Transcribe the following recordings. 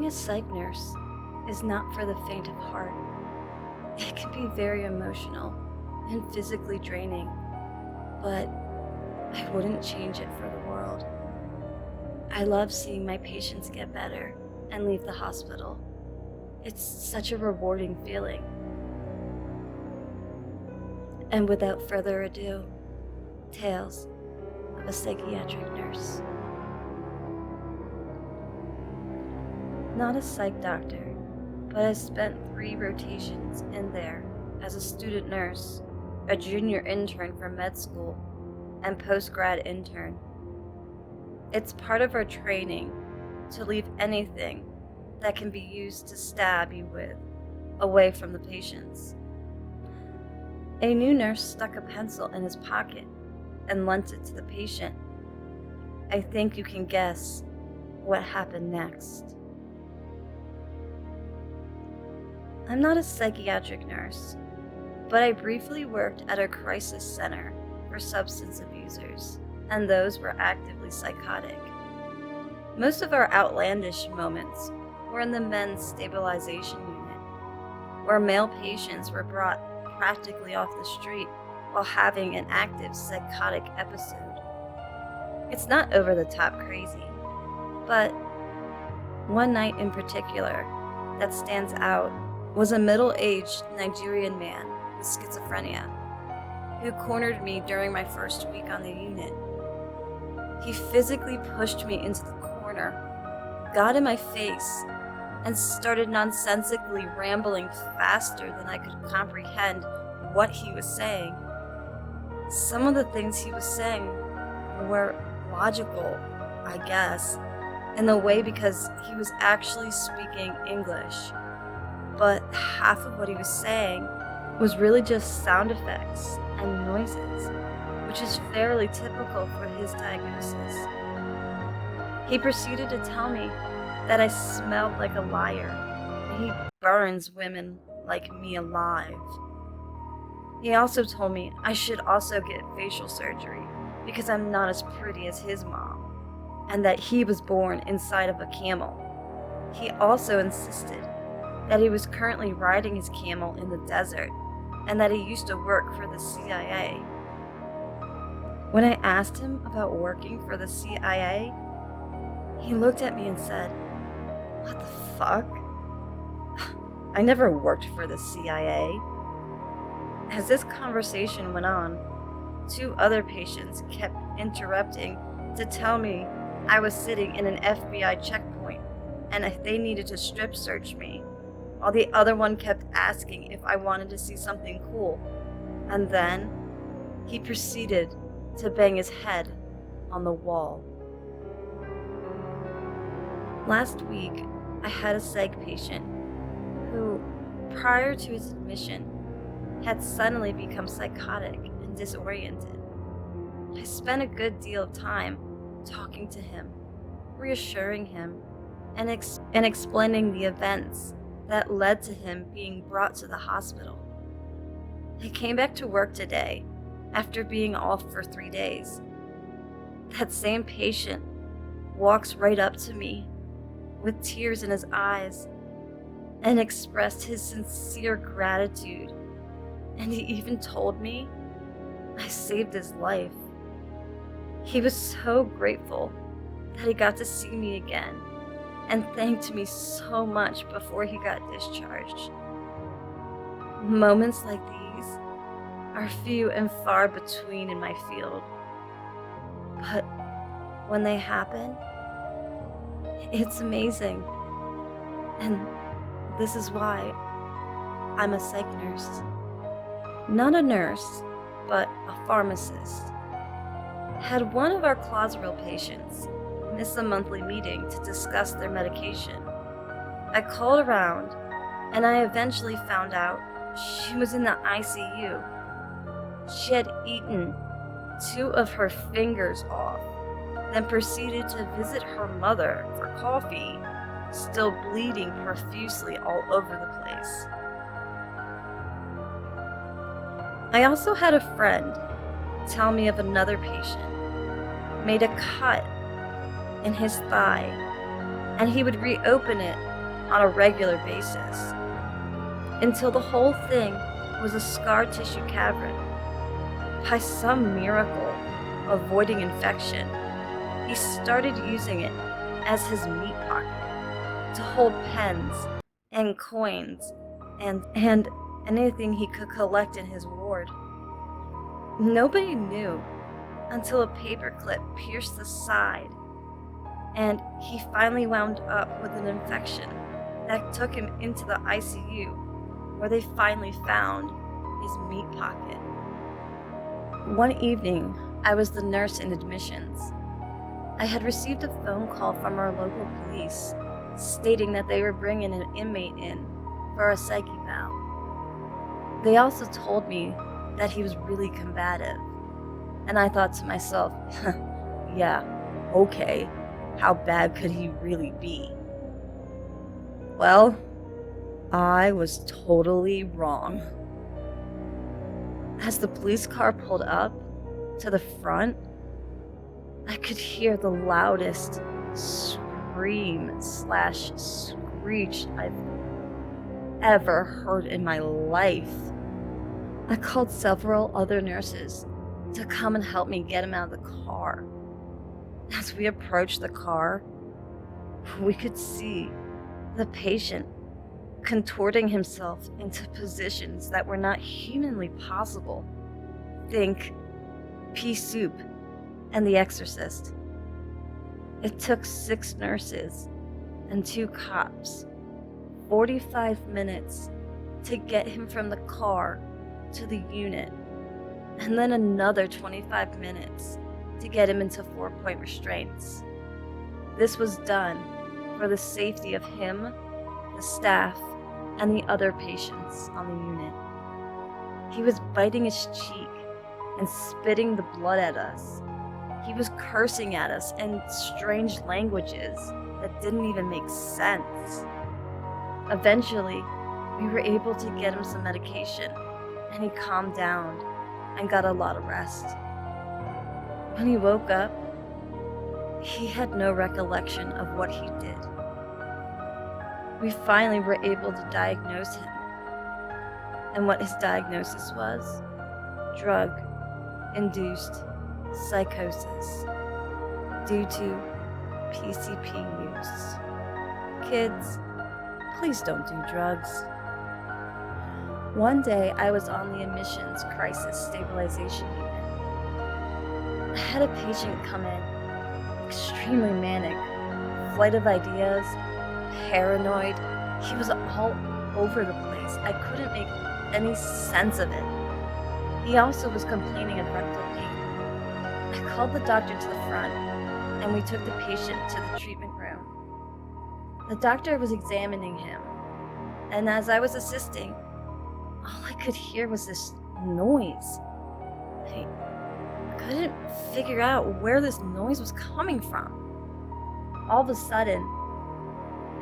a psych nurse is not for the faint of heart. It can be very emotional and physically draining, but I wouldn't change it for the world. I love seeing my patients get better and leave the hospital. It's such a rewarding feeling. And without further ado, Tales of a Psychiatric Nurse. Not a psych doctor, but I spent 3 rotations in there as a student nurse, a junior intern for med school, and post-grad intern. It's part of our training to leave anything that can be used to stab you with away from the patients. A new nurse stuck a pencil in his pocket and lent it to the patient. I think you can guess what happened next. I'm not a psychiatric nurse, but I briefly worked at a crisis center for substance abusers and those were actively psychotic. Most of our outlandish moments were in the men's stabilization unit, where male patients were brought practically off the street while having an active psychotic episode. It's not over the top crazy, but one night in particular that stands out was a middle-aged Nigerian man with schizophrenia who cornered me during my first week on the unit. He physically pushed me into the corner, got in my face, and started nonsensically rambling faster than I could comprehend what he was saying. Some of the things he was saying were logical, I guess, in a way because he was actually speaking English. But half of what he was saying was really just sound effects and noises, which is fairly typical for his diagnosis. He proceeded to tell me that I smelled like a liar, and he burns women like me alive. He also told me I should also get facial surgery because I'm not as pretty as his mom, and that he was born inside of a camel. He also insisted that he was currently riding his camel in the desert, and that he used to work for the CIA. When I asked him about working for the CIA, he looked at me and said, "What the fuck? I never worked for the CIA." As this conversation went on, 2 other patients kept interrupting to tell me I was sitting in an FBI checkpoint and if they needed to strip search me, while the other one kept asking if I wanted to see something cool. And then he proceeded to bang his head on the wall. Last week, I had a psych patient who, prior to his admission, had suddenly become psychotic and disoriented. I spent a good deal of time talking to him, reassuring him, and explaining the events that led to him being brought to the hospital. He came back to work today after being off for 3 days. That same patient walks right up to me with tears in his eyes and expressed his sincere gratitude, and he even told me I saved his life. He was so grateful that he got to see me again and thanked me so much before he got discharged. Moments like these are few and far between in my field, but when they happen, it's amazing. And this is why I'm a psych nurse. Not a nurse, but a pharmacist. Had one of our Clozaril patients miss a monthly meeting to discuss their medication. I called around, and I eventually found out she was in the ICU. She had eaten 2 of her fingers off, then proceeded to visit her mother for coffee, still bleeding profusely all over the place. I also had a friend tell me of another patient made a cut in his thigh, and he would reopen it on a regular basis, until the whole thing was a scar tissue cavern. By some miracle, avoiding infection, he started using it as his meat pocket to hold pens and coins and anything he could collect in his ward. Nobody knew until a paperclip pierced the side, and he finally wound up with an infection that took him into the ICU, where they finally found his meat pocket. One evening, I was the nurse in admissions. I had received a phone call from our local police stating that they were bringing an inmate in for a psych eval. They also told me that he was really combative, and I thought to myself, yeah, okay, how bad could he really be? Well, I was totally wrong. As the police car pulled up to the front, I could hear the loudest scream/screech I've ever heard in my life. I called several other nurses to come and help me get him out of the car. As we approached the car, we could see the patient contorting himself into positions that were not humanly possible. Think Pea Soup and The Exorcist. It took 6 nurses and 2 cops 45 minutes to get him from the car to the unit, and then another 25 minutes to get him into 4-point restraints. This was done for the safety of him, the staff, and the other patients on the unit. He was biting his cheek and spitting the blood at us. He was cursing at us in strange languages that didn't even make sense. Eventually, we were able to get him some medication, and he calmed down and got a lot of rest. When he woke up, he had no recollection of what he did. We finally were able to diagnose him, and what his diagnosis was: drug-induced psychosis due to PCP use. Kids, please don't do drugs. One day, I was on the admissions crisis stabilization unit. I had a patient come in, extremely manic, flight of ideas, paranoid. He was all over the place. I couldn't make any sense of it. He also was complaining of rectal pain. I called the doctor to the front, and we took the patient to the treatment room. The doctor was examining him, and as I was assisting, all I could hear was this noise. I couldn't figure out where this noise was coming from. All of a sudden,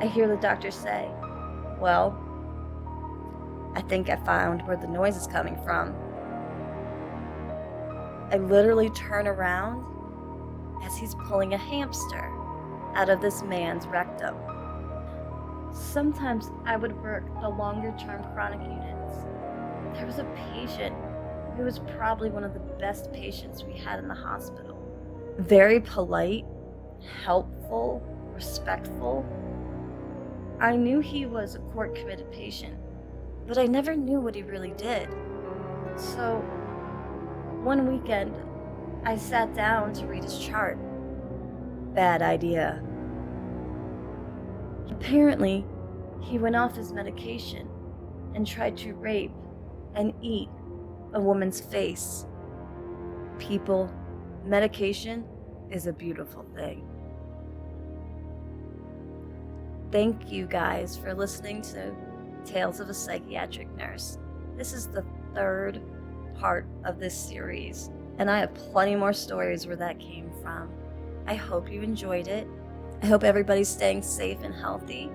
I hear the doctor say, "Well, I think I found where the noise is coming from." I literally turn around as he's pulling a hamster out of this man's rectum. Sometimes I would work the longer-term chronic units. There was a patient who was probably one of the best patients we had in the hospital. Very polite, helpful, respectful. I knew he was a court-committed patient, but I never knew what he really did. So, one weekend, I sat down to read his chart. Bad idea. Apparently, he went off his medication and tried to rape and eat a woman's face. People, medication is a beautiful thing. Thank you guys for listening to Tales of a Psychiatric Nurse. This is the 3rd part of this series, and I have plenty more stories where that came from. I hope you enjoyed it. I hope everybody's staying safe and healthy.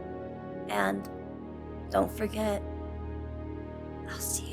And don't forget, I'll see you